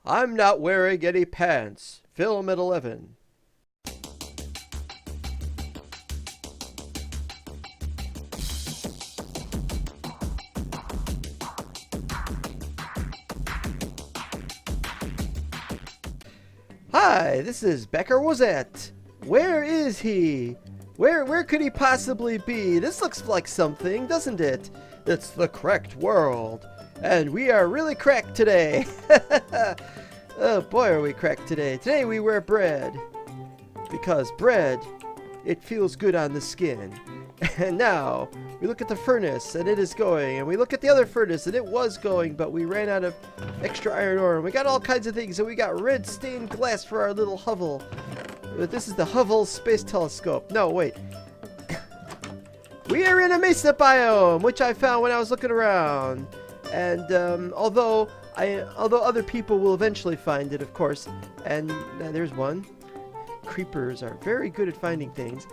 I'm not wearing any pants. Film at 11. Hi, this is Becker Wozette. Where is he? Where could he possibly be? This looks like something, doesn't it? It's the Cracked World. And we are really cracked today. Oh boy, are we cracked today. Today we wear bread. Because bread, it feels good on the skin. And now, we look at the furnace, and it is going. And we look at the other furnace, and it was going, but we ran out of extra iron ore. And we got all kinds of things, and we got red stained glass for our little hovel. This is the Hubble Space Telescope. No, wait. We are in a Mesa biome, which I found when I was looking around. And although other people will eventually find it, of course. And there's one. Creepers are very good at finding things.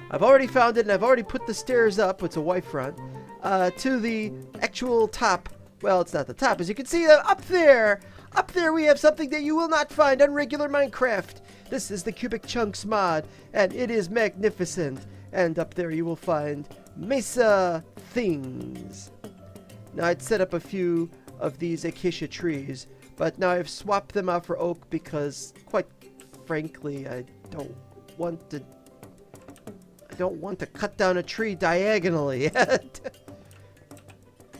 I've already found it, and I've already put the stairs up. It's a Y front to the actual top. Well, it's not the top, as you can see up there. Up there we have something that you will not find on regular Minecraft. This is the Cubic Chunks mod, and it is magnificent. And up there you will find Mesa things. Now I'd set up a few of these acacia trees, but now I've swapped them out for oak because, quite frankly, I don't want to cut down a tree diagonally.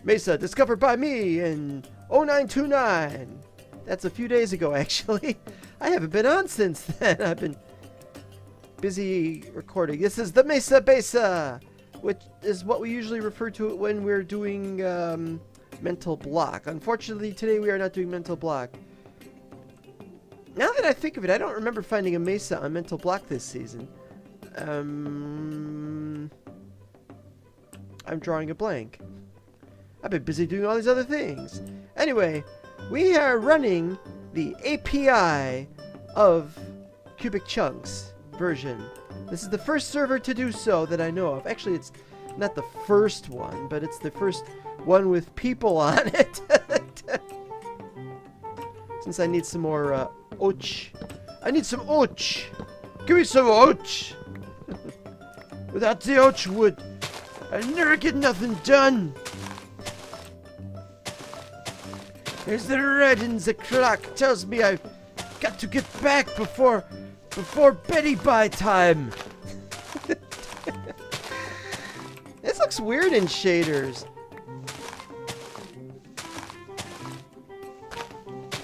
Mesa discovered by me in 0929. That's a few days ago, actually. I haven't been on since then. I've been busy recording. This is the Mesa Besa, which is what we usually refer to it when we're doing mental block. Unfortunately, today we are not doing mental block. Now that I think of it, I don't remember finding a Mesa on mental block this season. I'm drawing a blank. I've been busy doing all these other things. Anyway, we are running the API of Cubic Chunks version. This is the first server to do so that I know of. Actually, it's not the first one, but it's the first one with people on it. Since I need some more och. I need some och. Give me some och. Without the och wood, I never get nothing done. There's the red in the clock. Tells me I've got to get back before Betty bye time. This looks weird in shaders.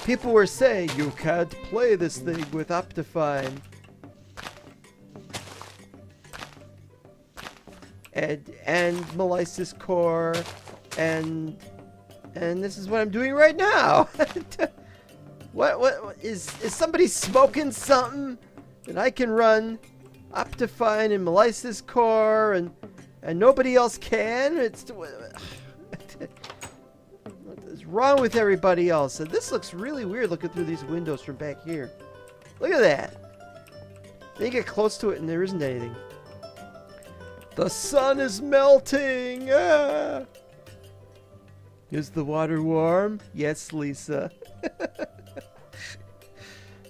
People were saying you can't play this thing with Optifine. And Melissus Core and this is what I'm doing right now. What is somebody smoking something that I can run Optifine and Melissus Core and nobody else can? What is wrong with everybody else? And this looks really weird looking through these windows from back here. Look at that. Then you get close to it and there isn't anything. The sun is melting. Ah! Is the water warm? Yes, Lisa.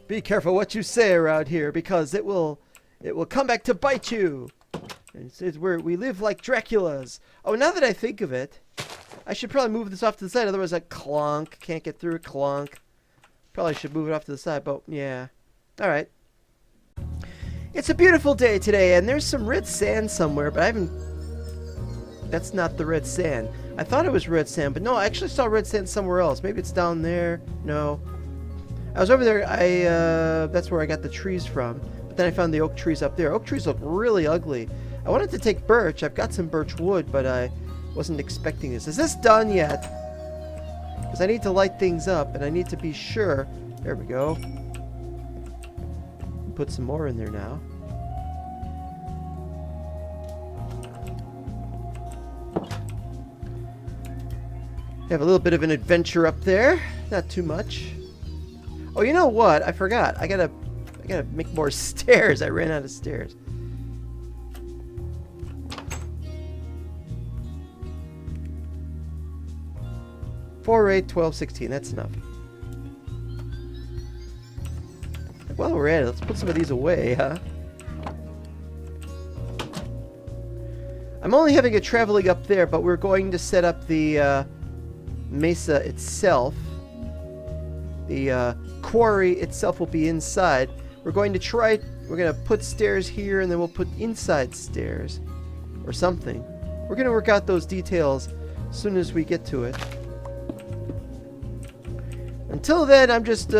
Be careful what you say around here, because it will come back to bite you. And it's where we live like Draculas. Oh, now that I think of it, I should probably move this off to the side. Otherwise, I clonk. Can't get through. Clonk. Probably should move it off to the side, but yeah. All right. It's a beautiful day today, and there's some red sand somewhere, but I haven't... That's not the red sand. I thought it was red sand, but no, I actually saw red sand somewhere else. Maybe it's down there. No. I was over there. That's where I got the trees from. But then I found the oak trees up there. Oak trees look really ugly. I wanted to take birch. I've got some birch wood, but I wasn't expecting this. Is this done yet? Because I need to light things up, and I need to be sure. There we go. Put some more in there now. Have a little bit of an adventure up there. Not too much. Oh, you know what? I forgot. I gotta make more stairs. I ran out of stairs. 4, 8, 12, 16. That's enough. While we're at it, let's put some of these away, huh? I'm only having it traveling up there, but we're going to set up the mesa itself. The quarry itself will be inside. We're going to put stairs here, and then we'll put inside stairs. Or something. We're going to work out those details as soon as we get to it. Until then, I'm just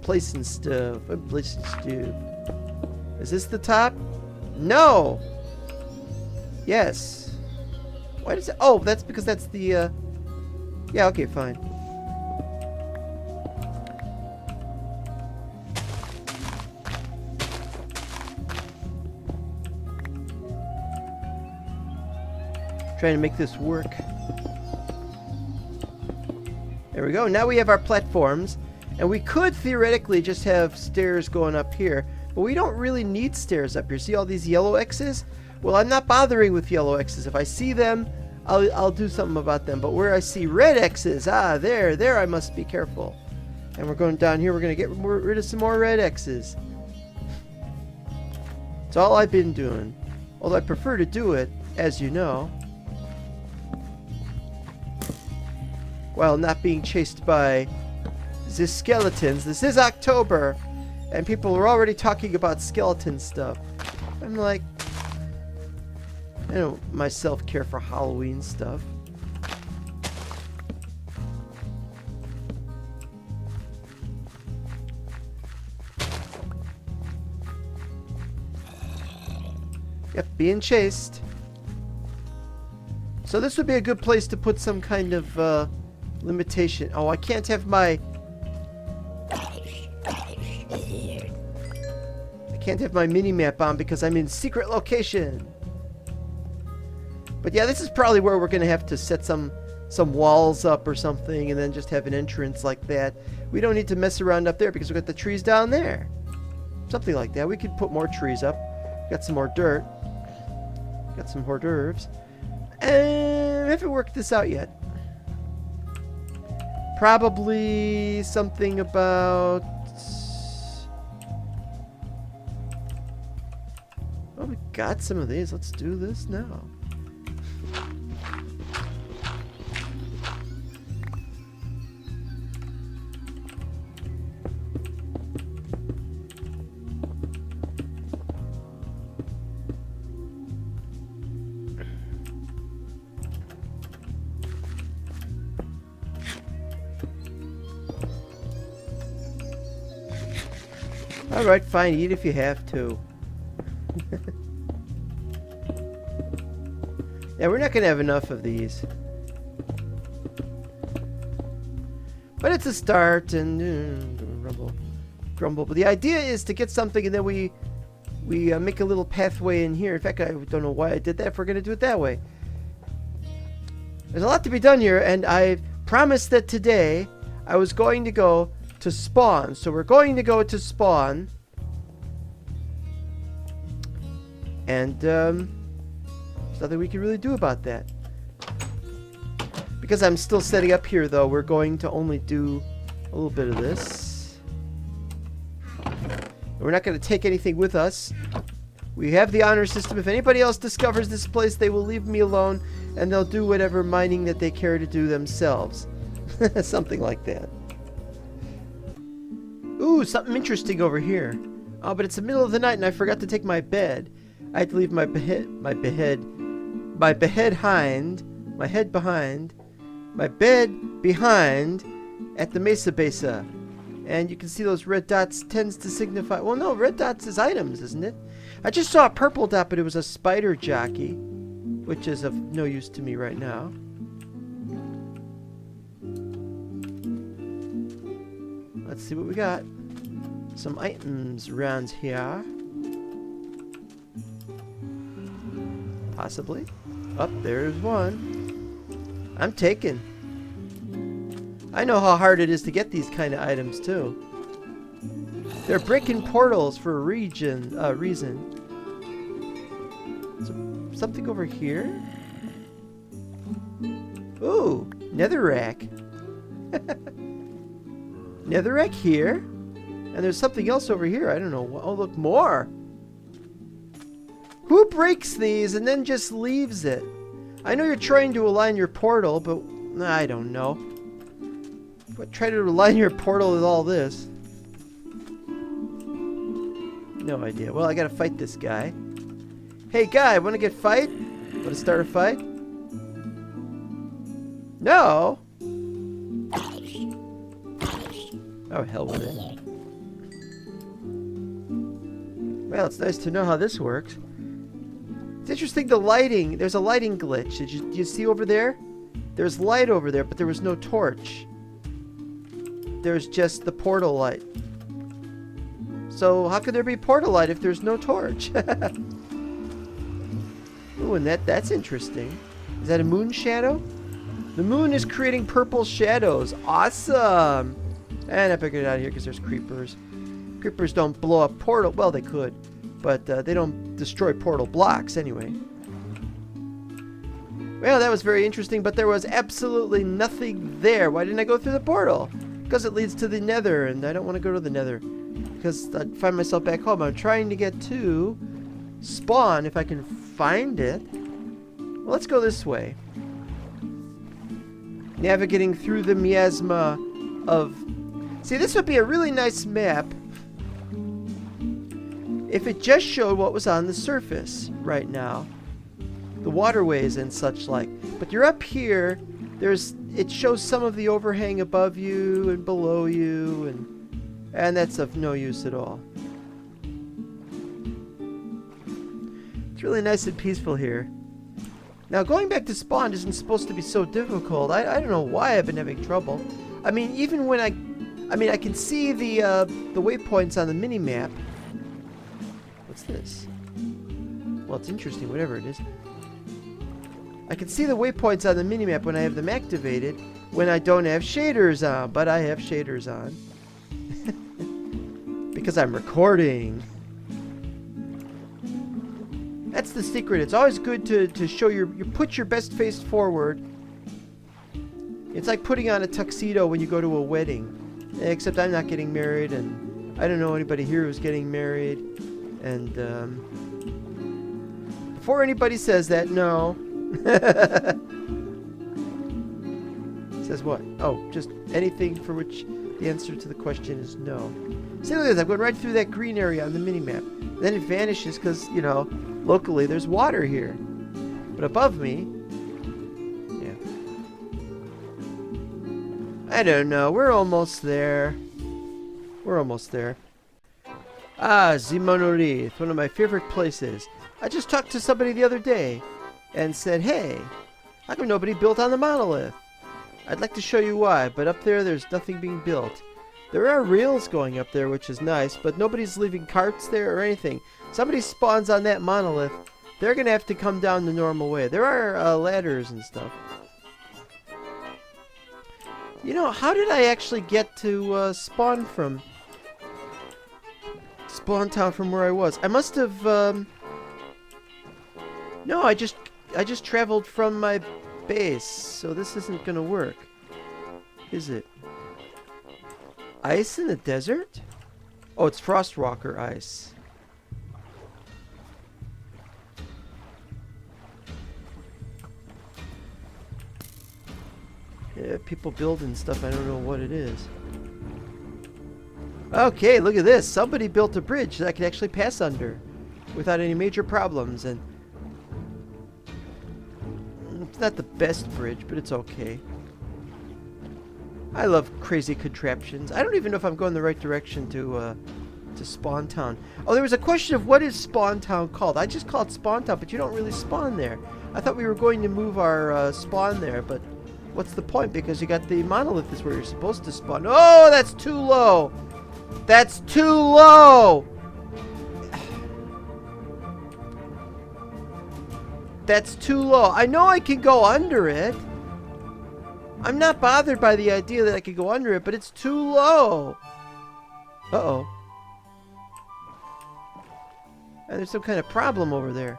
placing stuff. Is this the top? No! Yes. Why does it... Oh, that's because that's the... Yeah, okay, fine. Trying to make this work. There we go. Now we have our platforms, and we could theoretically just have stairs going up here, but we don't really need stairs up here. See all these yellow X's? Well, I'm not bothering with yellow X's. If I see them, I'll do something about them. But where I see red X's, there I must be careful. And we're going down here. We're going to get rid of some more red X's. That's all I've been doing. Although I prefer to do it, as you know, while not being chased by the skeletons. This is October, and people are already talking about skeleton stuff. I'm like, I don't myself care for Halloween stuff. Yep, being chased. So this would be a good place to put some kind of limitation. Oh, I can't have my... I can't have my mini-map on because I'm in secret location. But yeah, this is probably where we're going to have to set some walls up or something, and then just have an entrance like that. We don't need to mess around up there because we've got the trees down there. Something like that. We could put more trees up. Got some more dirt. Got some hors d'oeuvres. And I haven't worked this out yet. Probably something about... Oh, we got some of these. Let's do this now. Alright, fine. Eat if you have to. Yeah, we're not going to have enough of these. But it's a start, and grumble. But the idea is to get something, and then we make a little pathway in here. In fact, I don't know why I did that if we're going to do it that way. There's a lot to be done here, and I promised that today I was going to go to spawn. So we're going to go to spawn. And there's nothing we can really do about that. Because I'm still setting up here, though, we're going to only do a little bit of this. We're not going to take anything with us. We have the honor system. If anybody else discovers this place, they will leave me alone, and they'll do whatever mining that they care to do themselves. Something like that. Ooh, something interesting over here. Oh, but it's the middle of the night, and I forgot to take my bed. I had to leave my bed behind at the Mesa Besa. And you can see those red dots tends to signify... Well, no, red dots is items, isn't it? I just saw a purple dot, but it was a spider jockey, which is of no use to me right now. Let's see what we got. Some items around here. Possibly. Up there's one. I'm taking. I know how hard it is to get these kind of items too. They're breaking portals for a reason. Something over here. Ooh, netherrack. Netherrack here. And there's something else over here. I don't know. Oh, look, more. Who breaks these and then just leaves it? I know you're trying to align your portal, but I don't know. But try to align your portal with all this. No idea. Well, I gotta fight this guy. Hey, guy, wanna get fight? Wanna start a fight? No! Oh, hell with it. Well, it's nice to know how this works. It's interesting, the lighting. There's a lighting glitch. Do you see over there? There's light over there, but there was no torch. There's just the portal light. So how could there be portal light if there's no torch? Ooh, and that's interesting. Is that a moon shadow? The moon is creating purple shadows. Awesome! And I better get out of here because there's creepers. Creepers don't blow up portal. Well, they could. But they don't destroy portal blocks anyway. Well, that was very interesting, but there was absolutely nothing there. Why didn't I go through the portal? Because it leads to the nether, and I don't want to go to the nether. Because I'd find myself back home. I'm trying to get to spawn if I can find it. Well, let's go this way. Navigating through the miasma of... See, this would be a really nice map if it just showed what was on the surface right now. The waterways and such like. But you're up here, it shows some of the overhang above you and below you, and that's of no use at all. It's really nice and peaceful here. Now, going back to spawn isn't supposed to be so difficult. I don't know why I've been having trouble. I mean, even when I can see the waypoints on the mini-map. What's this? Well, it's interesting, whatever it is. I can see the waypoints on the minimap when I have them activated, when I don't have shaders on, but I have shaders on. Because I'm recording. That's the secret. It's always good to show you put your best face forward. It's like putting on a tuxedo when you go to a wedding. Except I'm not getting married, and I don't know anybody here who's getting married. And before anybody says that, no. Says what? Oh, just anything for which the answer to the question is no. See, look at this. I'm going right through that green area on the minimap. Then it vanishes because, you know, locally there's water here. But above me, yeah. I don't know. We're almost there. We're almost there. Ah, the monolith, one of my favorite places. I just talked to somebody the other day and said, hey, how come nobody built on the monolith? I'd like to show you why, but up there's nothing being built. There are rails going up there, which is nice, but nobody's leaving carts there or anything. Somebody spawns on that monolith, they're going to have to come down the normal way. There are ladders and stuff. You know, how did I actually get to spawn from... Spawn town from where I was? I must have... No, I just traveled from my base, so this isn't gonna work. Is it? Ice in the desert? Oh, it's Frostwalker ice. Yeah, people building stuff, I don't know what it is. Okay, look at this. Somebody built a bridge that I could actually pass under without any major problems, and it's not the best bridge, but it's okay. I love crazy contraptions. I don't even know if I'm going the right direction to Spawn Town. Oh, there was a question of what is Spawn Town called. I just call it Spawn Town, but you don't really spawn there. I thought we were going to move our spawn there, but what's the point? Because you got the monolith is where you're supposed to spawn. Oh, that's too low! That's too low! That's too low. I know I can go under it. I'm not bothered by the idea that I could go under it, but it's too low. Uh-oh. And there's some kind of problem over there.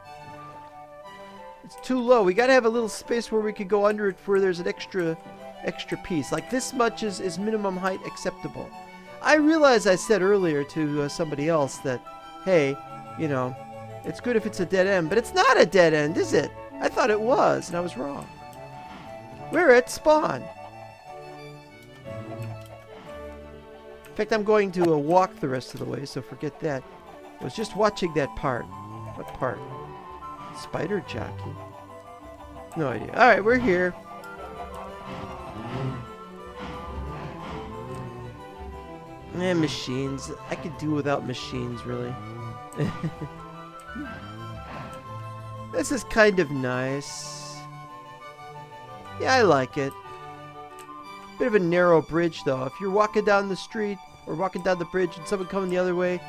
It's too low. We gotta have a little space where we could go under it where there's an extra piece. Like this much is minimum height acceptable. I realize I said earlier to somebody else that, hey, you know, it's good if it's a dead end, but it's not a dead end, is it? I thought it was, and I was wrong. We're at spawn. In fact, I'm going to walk the rest of the way, so forget that. I was just watching that part. What part? Spider jockey? No idea. Alright, we're here. Machines. I could do without machines, really. This is kind of nice. Yeah, I like it. Bit of a narrow bridge, though. If you're walking down the street or walking down the bridge and someone coming the other way,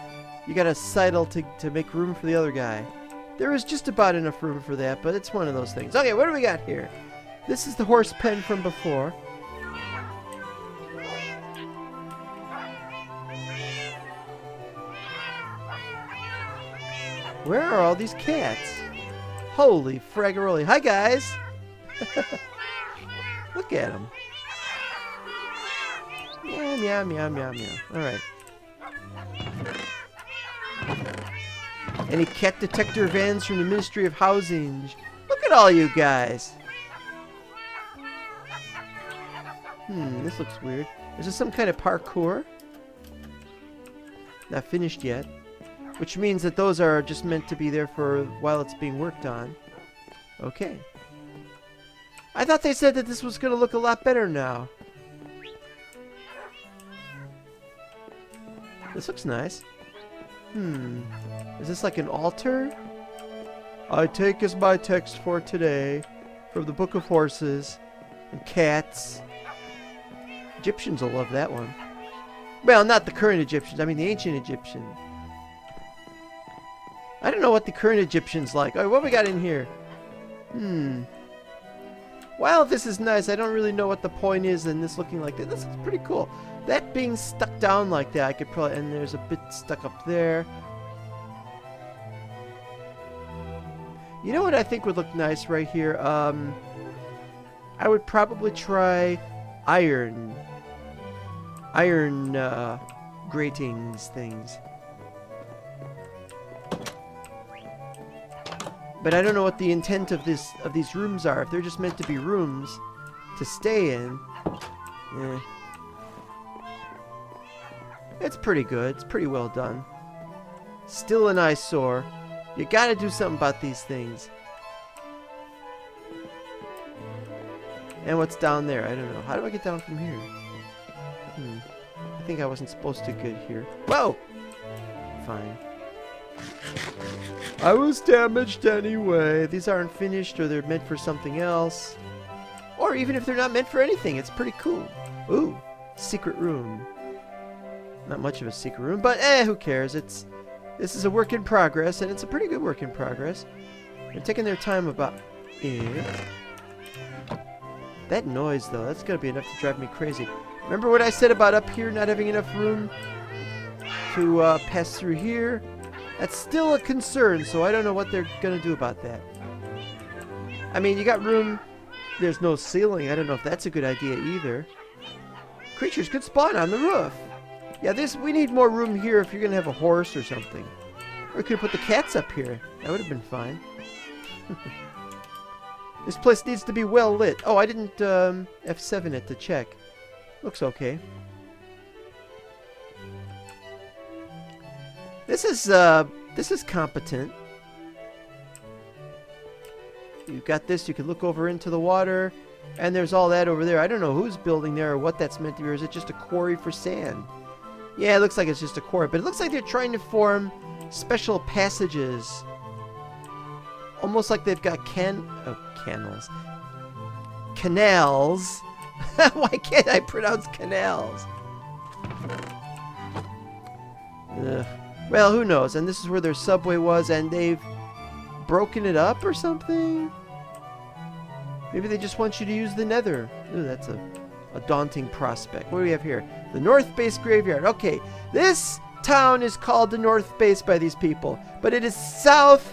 you gotta sidle to make room for the other guy. There is just about enough room for that, but it's one of those things. Okay, what do we got here? This is the horse pen from before. Where are all these cats? Holy fraggaroli. Hi, guys! Look at them. Meow, meow, meow, meow, meow. Alright. Any cat detector vans from the Ministry of Housing? Look at all you guys! This looks weird. Is this some kind of parkour? Not finished yet. Which means that those are just meant to be there for while it's being worked on. Okay. I thought they said that this was going to look a lot better now. This looks nice. Is this like an altar? I take as my text for today from the Book of Horses and Cats. Egyptians will love that one. Well, not the current Egyptians. I mean the ancient Egyptians. I don't know what the current Egyptians like. Alright, what we got in here? While this is nice, I don't really know what the point is in this looking like that. This looks pretty cool. That being stuck down like that, I could probably... And there's a bit stuck up there. You know what I think would look nice right here? I would probably try iron gratings things. But I don't know what the intent of these rooms are. If they're just meant to be rooms to stay in, it's pretty good. It's pretty well done. Still an eyesore. You gotta do something about these things. And what's down there? I don't know. How do I get down from here? I think I wasn't supposed to get here. Whoa! Fine. I was damaged anyway. These aren't finished, or they're meant for something else. Or even if they're not meant for anything, it's pretty cool. Ooh, secret room. Not much of a secret room, but who cares? This is a work in progress, and it's a pretty good work in progress. They're taking their time about it. That noise, though, that's gonna be enough to drive me crazy. Remember what I said about up here not having enough room to pass through here? That's still a concern, so I don't know what they're gonna do about that. I mean, you got room. There's no ceiling. I don't know if that's a good idea either. Creatures could spawn on the roof. Yeah, we need more room here if you're gonna have a horse or something. Or we could put the cats up here. That would have been fine. This place needs to be well lit. Oh, I didn't F7 it to check. Looks okay. This is competent. You've got this. You can look over into the water, and there's all that over there. I don't know who's building there or what that's meant to be. Or is it just a quarry for sand? Yeah, it looks like it's just a quarry, but it looks like they're trying to form special passages, almost like they've got canals. Why can't I pronounce canals? Ugh. Well, who knows? And this is where their subway was, and they've broken it up or something? Maybe they just want you to use the nether. Ooh, that's a daunting prospect. What do we have here? The North Base Graveyard. Okay, this town is called the North Base by these people, but it is south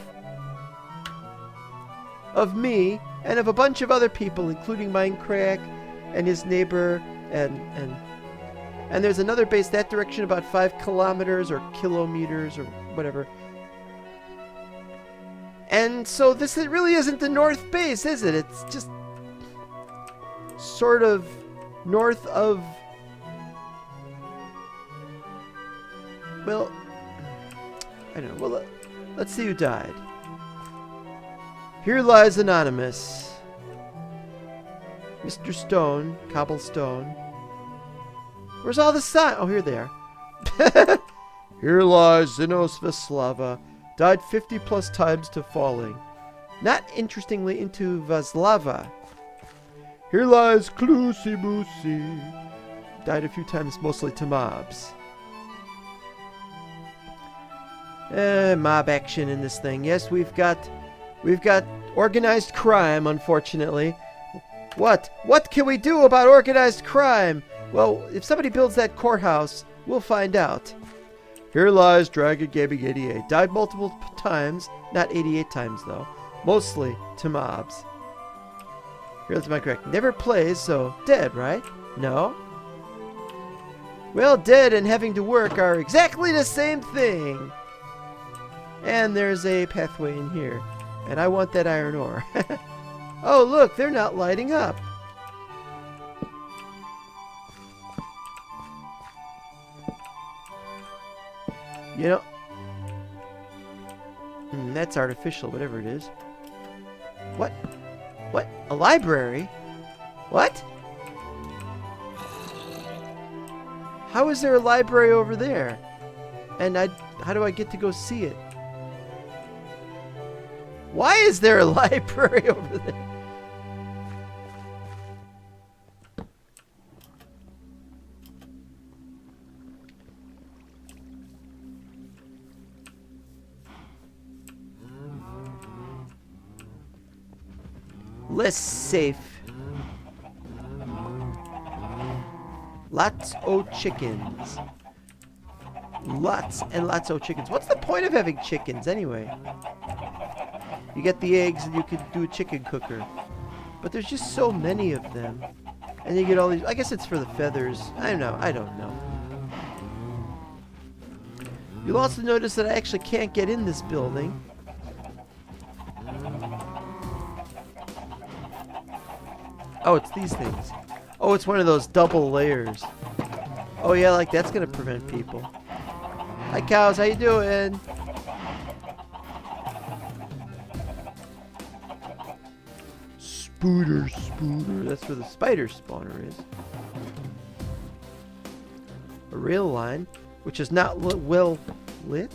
of me and of a bunch of other people, including MineCrak and his neighbor and And there's another base that direction about 5 kilometers or kilometers or whatever. And so this really isn't the north base, is it? It's just sort of north of... Well, I don't know. Well, let's see who died. Here lies Anonymous. Mr. Stone, Cobblestone. Where's all the sign? Oh, here they are. Here lies Zinos Vaslava. Died 50 plus times to falling. Not interestingly into Vaslava. Here lies Klusibusi. Died a few times mostly to mobs. Mob action in this thing. Yes, we've got organized crime, unfortunately. What can we do about organized crime? Well, if somebody builds that courthouse, we'll find out. Here lies Dragon Gaming 88. Died multiple times, not 88 times though. Mostly to mobs. Here's MineCrak. Never plays, so dead, right? No? Well, dead and having to work are exactly the same thing. And there's a pathway in here. And I want that iron ore. Oh, look, they're not lighting up. You know, that's artificial, whatever it is. What? What? A library? What? How is there a library over there? And how do I get to go see it? Why is there a library over there? Less safe. Lots o' chickens. Lots and lots of chickens. What's the point of having chickens anyway? You get the eggs and you could do a chicken cooker. But there's just so many of them. And you get all these... I guess it's for the feathers. I don't know. You'll also notice that I actually can't get in this building. Oh, it's these things. Oh, it's one of those double layers. Oh yeah, like that's gonna prevent people. Hi cows, how you doing? Spooter. That's where the spider spawner is. A rail line, which is not well lit.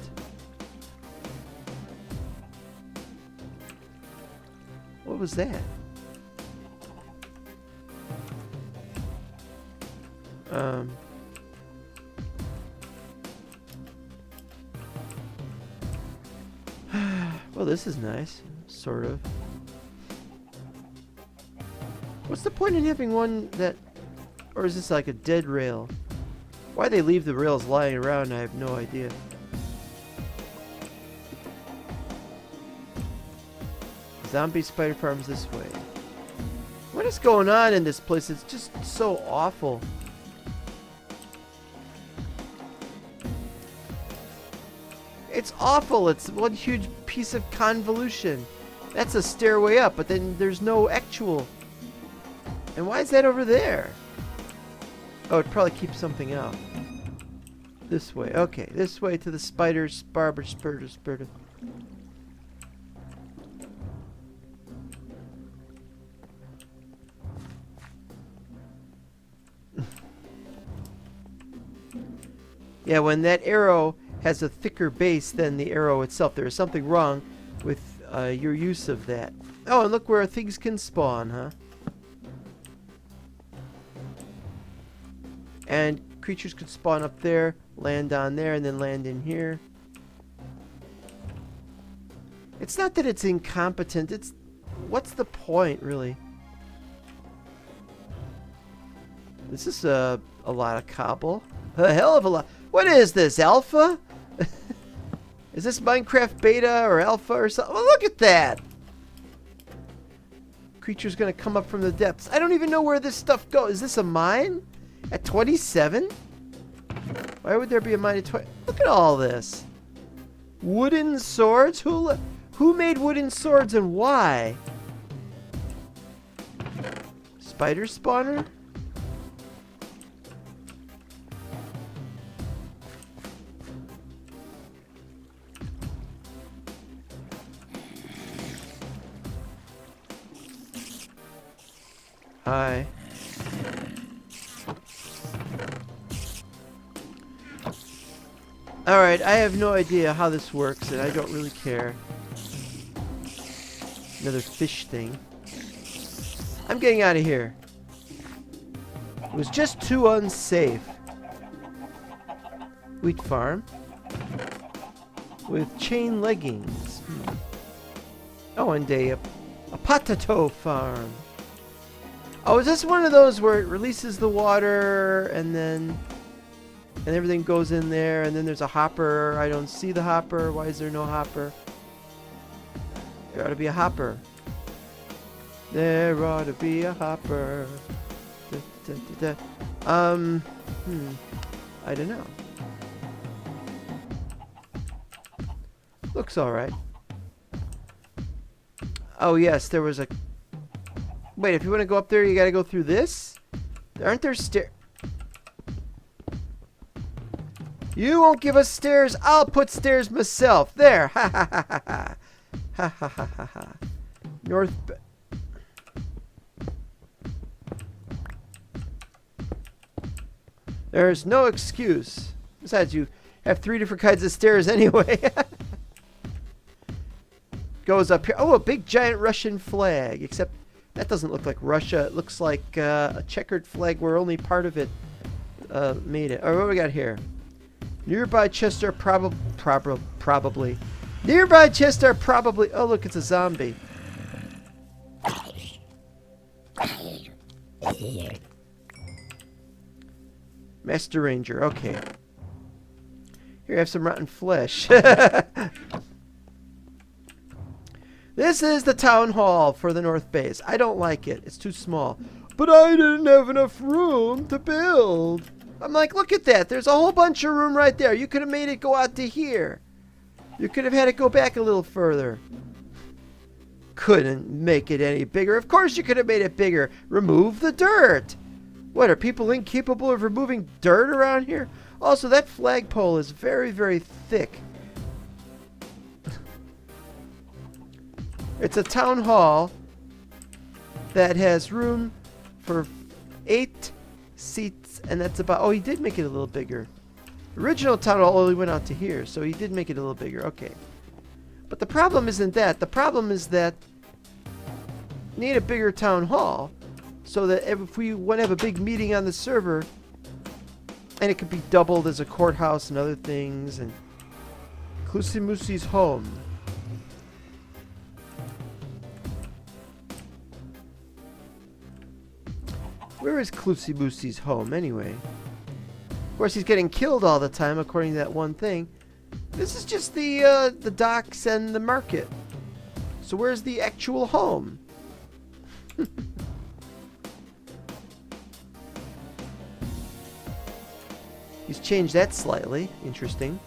What was that? Well, this is nice, sort of. What's the point in having one that... Or is this like a dead rail? Why they leave the rails lying around, I have no idea. Zombie spider farms this way. What is going on in this place? It's just so awful. It's awful. It's one huge piece of convolution. That's a stairway up, but then there's no actual... And why is that over there? Oh, it probably keeps something out. This way. Okay, this way to the spider's barber spurter. Yeah, when that arrow has a thicker base than the arrow itself, there is something wrong with your use of that. Oh, and look where things can spawn, huh? And creatures could spawn up there, land on there, and then land in here. It's not that it's incompetent, it's... What's the point, really? This is a lot of cobble. A hell of a lot. What is this, alpha? Is this Minecraft beta or alpha or something? Oh, look at that! Creature's gonna come up from the depths. I don't even know where this stuff goes. Is this a mine? At 27? Why would there be a mighty toy? Look at all this. Wooden swords? Who made wooden swords and why? Spider spawner? Hi. Alright, I have no idea how this works, and I don't really care. Another fish thing. I'm getting out of here. It was just too unsafe. Wheat farm. With chain leggings. Oh, and a potato farm. Oh, is this one of those where it releases the water and then... and everything goes in there, and then there's a hopper. I don't see the hopper. Why is there no hopper? There ought to be a hopper. There ought to be a hopper. Da, da, da, da. I don't know. Looks alright. Oh yes, there was a... Wait, if you want to go up there, you gotta go through this? Aren't there stairs? You won't give us stairs, I'll put stairs myself. There. Ha ha ha ha ha. Ha ha ha ha ha. North... There's no excuse. Besides, you have 3 different kinds of stairs anyway. Goes up here. Oh, a big giant Russian flag. Except that doesn't look like Russia. It looks like a checkered flag where only part of it made it. Oh, what do we got here? Nearby chests are probably. Nearby chests are probably. Oh, look, it's a zombie. Master Ranger. Okay. Here, I have some rotten flesh. This is the town hall for the North Base. I don't like it. It's too small. But I didn't have enough room to build. I'm like, look at that. There's a whole bunch of room right there. You could have made it go out to here. You could have had it go back a little further. Couldn't make it any bigger. Of course you could have made it bigger. Remove the dirt. What, are people incapable of removing dirt around here? Also, that flagpole is very, very thick. It's a town hall that has room for 8 seats, and that's about... Oh, he did make it a little bigger. The original town hall only went out to here, so he did make it a little bigger. Okay. But the problem isn't that. The problem is that you need a bigger town hall so that if we want to have a big meeting on the server, and it could be doubled as a courthouse and other things, and Klusimusi's home. Where is Klusimusi's home, anyway? Of course, he's getting killed all the time, according to that one thing. This is just the docks and the market. So where's the actual home? He's changed that slightly. Interesting.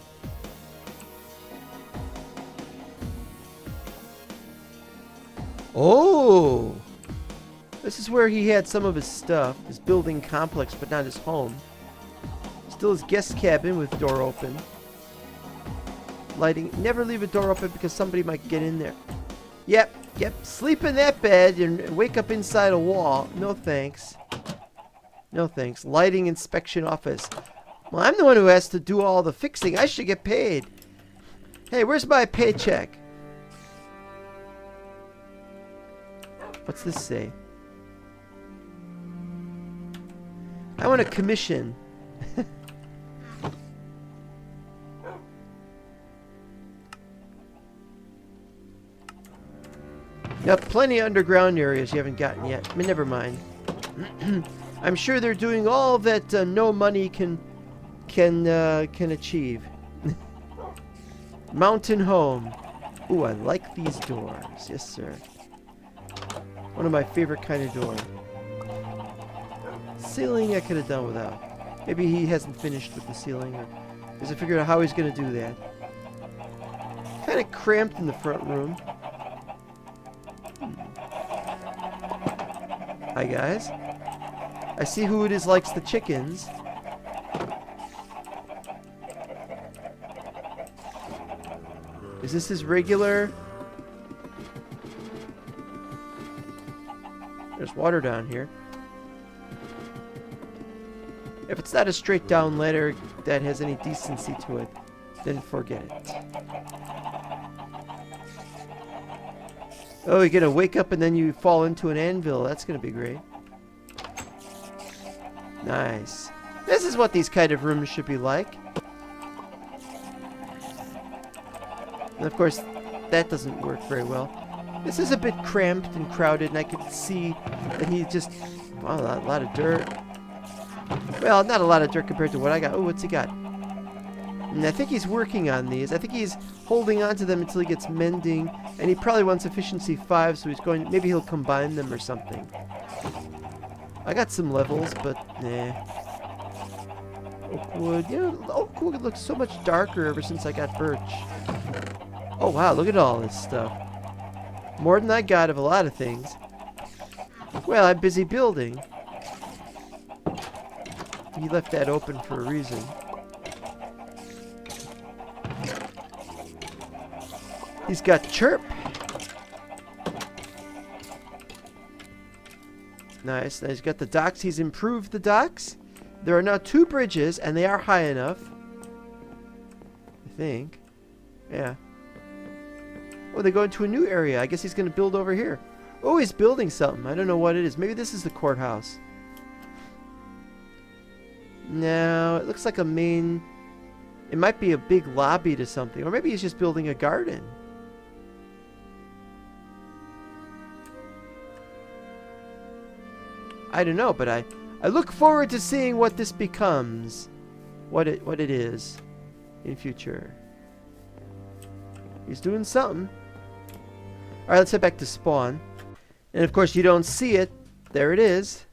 Oh! This is where he had some of his stuff. His building complex, but not his home. Still his guest cabin with door open. Lighting. Never leave a door open because somebody might get in there. Yep. Sleep in that bed and wake up inside a wall. No thanks. No thanks. Lighting inspection office. Well, I'm the one who has to do all the fixing. I should get paid. Hey, where's my paycheck? What's this say? I want a commission. Yep, plenty of underground areas you haven't gotten yet. I mean, never mind. I'm sure they're doing all that no money can achieve. Mountain home. Ooh, I like these doors. Yes, sir. One of my favorite kind of door. Ceiling I could have done without. Maybe he hasn't finished with the ceiling, or hasn't figured out how he's going to do that. Kind of cramped in the front room. Hi, guys. I see who it is likes the chickens. Is this his regular? There's water down here. If it's not a straight down ladder that has any decency to it, then forget it. Oh, you're gonna wake up and then you fall into an anvil. That's gonna be great. Nice. This is what these kind of rooms should be like. And of course, that doesn't work very well. This is a bit cramped and crowded, and I can see that he just... Wow, a lot of dirt. Well, not a lot of dirt compared to what I got. Oh, what's he got? And I think he's working on these. I think he's holding on to them until he gets mending. And he probably wants efficiency 5, so he's going... Maybe he'll combine them or something. I got some levels, but nah. Oakwood. You know, Oakwood looks so much darker ever since I got birch. Oh, wow, look at all this stuff. More than I got of a lot of things. Well, I'm busy building. He left that open for a reason. He's got chirp. Nice. Now he's got the docks. He's improved the docks. There are now 2 bridges, and they are high enough. I think. Yeah. Oh, they go into a new area. I guess he's going to build over here. Oh, he's building something. I don't know what it is. Maybe this is the courthouse. No, it looks like a main... It might be a big lobby to something. Or maybe he's just building a garden. I don't know, but I look forward to seeing what this becomes. What it is in future. He's doing something. Alright, let's head back to spawn. And of course you don't see it. There it is.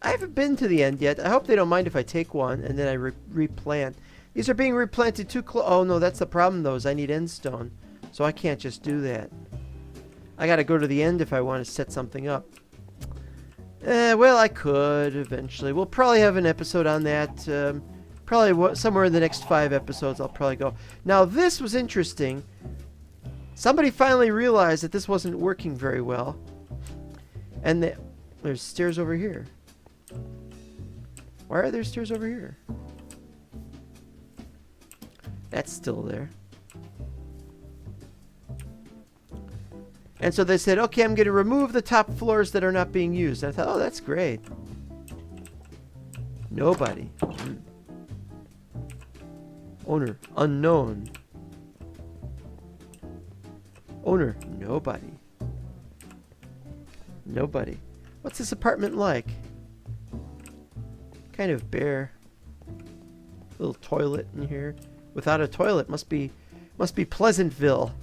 I haven't been to the end yet. I hope they don't mind if I take one and then I replant. These are being replanted too close. Oh no, that's the problem though, is I need endstone. So I can't just do that. I gotta go to the end if I want to set something up. Well, I could eventually. We'll probably have an episode on that. Probably somewhere in the next 5 episodes I'll probably go. Now this was interesting. Somebody finally realized that this wasn't working very well. And there's stairs over here. Why are there stairs over here? That's still there. And so they said, okay, I'm going to remove the top floors that are not being used. And I thought, oh, that's great. Nobody. Owner, unknown. Owner, nobody. Nobody. What's this apartment like? Kind of bare. Little toilet in here. Without a toilet, must be Pleasantville.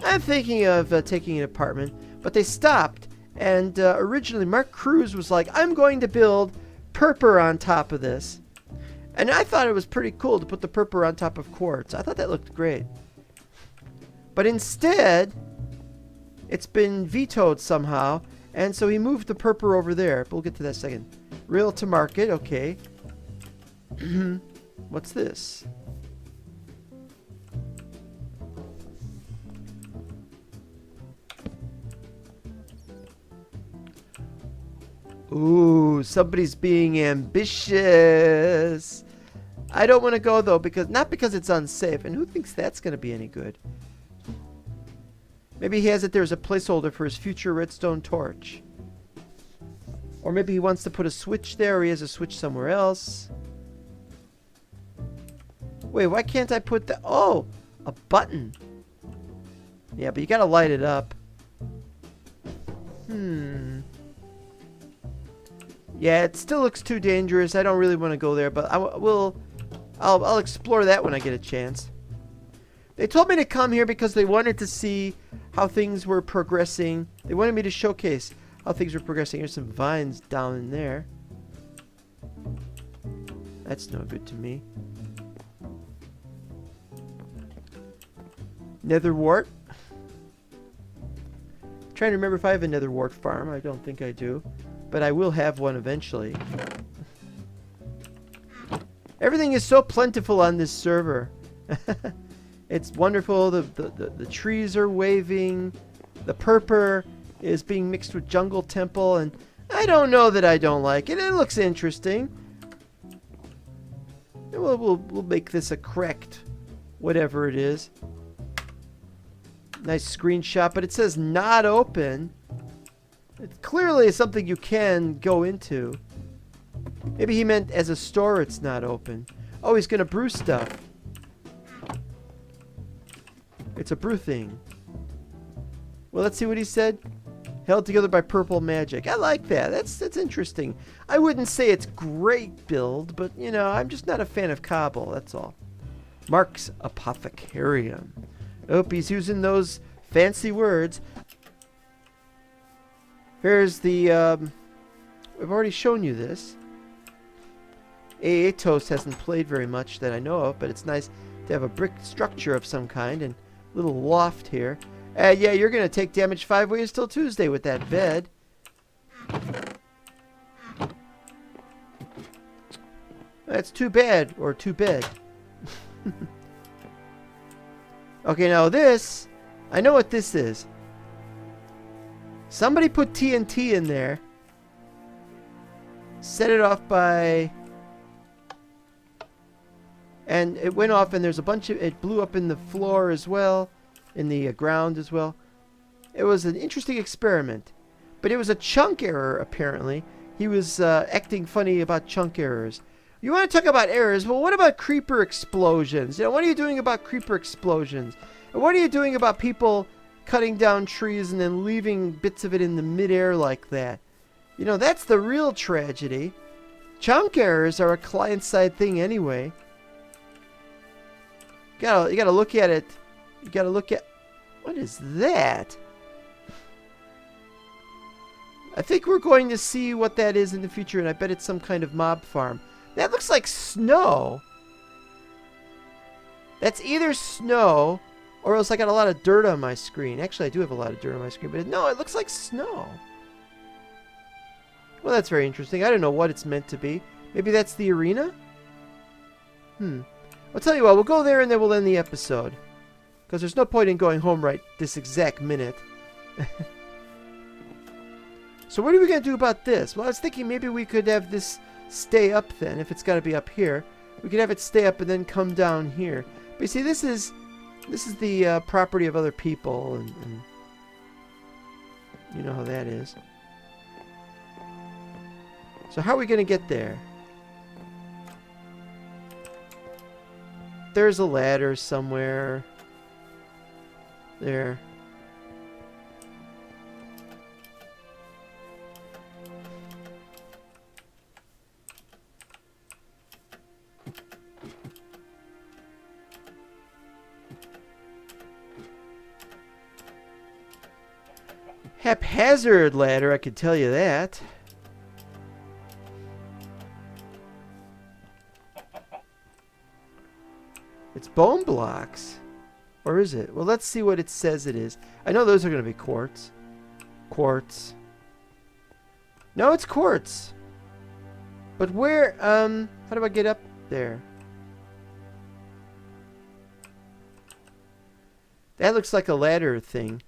I'm thinking of taking an apartment, but they stopped. And originally, Mark Cruz was like, I'm going to build purpur on top of this. And I thought it was pretty cool to put the purpur on top of quartz. I thought that looked great. But instead, it's been vetoed somehow. And so he moved the purpur over there. But we'll get to that in a second. Rail to market, okay. What's this? Ooh, somebody's being ambitious. I don't want to go though, not because it's unsafe. And who thinks that's going to be any good? Maybe he has it there as a placeholder for his future redstone torch. Or maybe he wants to put a switch there, or he has a switch somewhere else. Wait, why can't I put the... Oh, a button. Yeah, but you got to light it up. Yeah, it still looks too dangerous. I don't really want to go there, but I'll explore that when I get a chance. They told me to come here because they wanted to see how things were progressing. They wanted me to showcase how things were progressing. There's some vines down in there. That's no good to me. Netherwart. Trying to remember if I have a netherwart farm. I don't think I do. But I will have one eventually. Everything is so plentiful on this server. It's wonderful. The trees are waving. The purple is being mixed with jungle temple. And I don't know that I don't like it. It looks interesting. We'll make this a cracked whatever it is. Nice screenshot, but it says not open. It clearly is something you can go into. Maybe he meant as a store it's not open. Oh, he's gonna brew stuff. It's a brew thing. Well, let's see what he said. Held together by purple magic. I like that. That's interesting. I wouldn't say it's great build, but you know, I'm just not a fan of cobble, that's all. Mark's Apothecarium. Oh, he's using those fancy words. Here's the, we've already shown you this. AA Toast hasn't played very much that I know of, but it's nice to have a brick structure of some kind and a little loft here. Yeah, you're going to take damage 5 ways till Tuesday with that bed. That's too bad, or too bad. Okay, now this, I know what this is. Somebody put TNT in there. Set it off by... And it went off and there's a bunch of... It blew up in the floor as well. In the ground as well. It was an interesting experiment. But it was a chunk error, apparently. He was acting funny about chunk errors. You want to talk about errors? Well, what about creeper explosions? You know, what are you doing about creeper explosions? And what are you doing about people cutting down trees and then leaving bits of it in the midair like that? You know, that's the real tragedy. Chunk errors are a client-side thing anyway. You gotta look at it. You gotta look at... What is that? I think we're going to see what that is in the future, and I bet it's some kind of mob farm. That looks like snow. That's either snow, or else I got a lot of dirt on my screen. Actually, I do have a lot of dirt on my screen, but no, it looks like snow. Well, that's very interesting. I don't know what it's meant to be. Maybe that's the arena? I'll tell you what, we'll go there and then we'll end the episode. Because there's no point in going home right this exact minute. So what are we going to do about this? Well, I was thinking maybe we could have this stay up then, if it's got to be up here. We could have it stay up and then come down here. But you see, this is the property of other people, and you know how that is. So how are we going to get there? There's a ladder somewhere. There. Haphazard ladder, I can tell you that. It's bone blocks. Or is it? Well, let's see what it says it is. I know those are going to be quartz. Quartz. No, it's quartz. But where, how do I get up there? That looks like a ladder thing.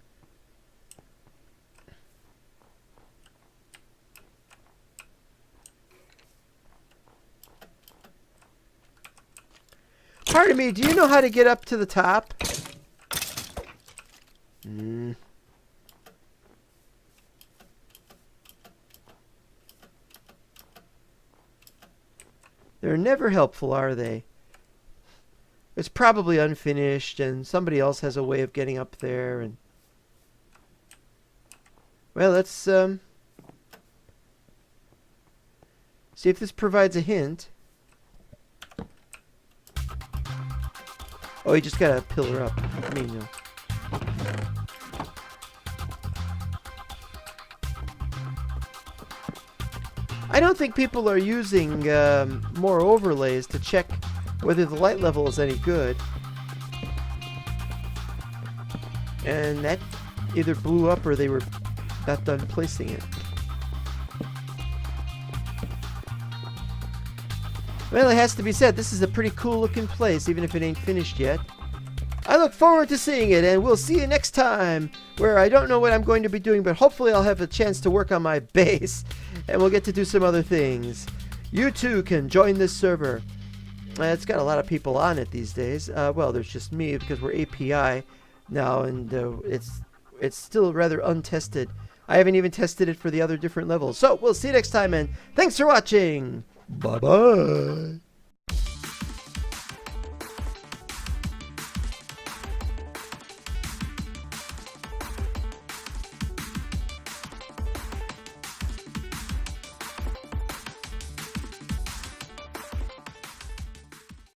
Pardon me, do you know how to get up to the top? They're never helpful, are they? It's probably unfinished, and somebody else has a way of getting up there, and... Well, let's, see if this provides a hint. Oh, you just gotta pillar up. I mean, no. I don't think people are using more overlays to check whether the light level is any good. And that either blew up or they were not done placing it. Well, it has to be said, this is a pretty cool looking place, even if it ain't finished yet. I look forward to seeing it, and we'll see you next time, where I don't know what I'm going to be doing, but hopefully I'll have a chance to work on my base, and we'll get to do some other things. You too can join this server. It's got a lot of people on it these days. Well, there's just me, because we're API now, and it's still rather untested. I haven't even tested it for the other different levels. So, we'll see you next time, and thanks for watching! Bye-bye!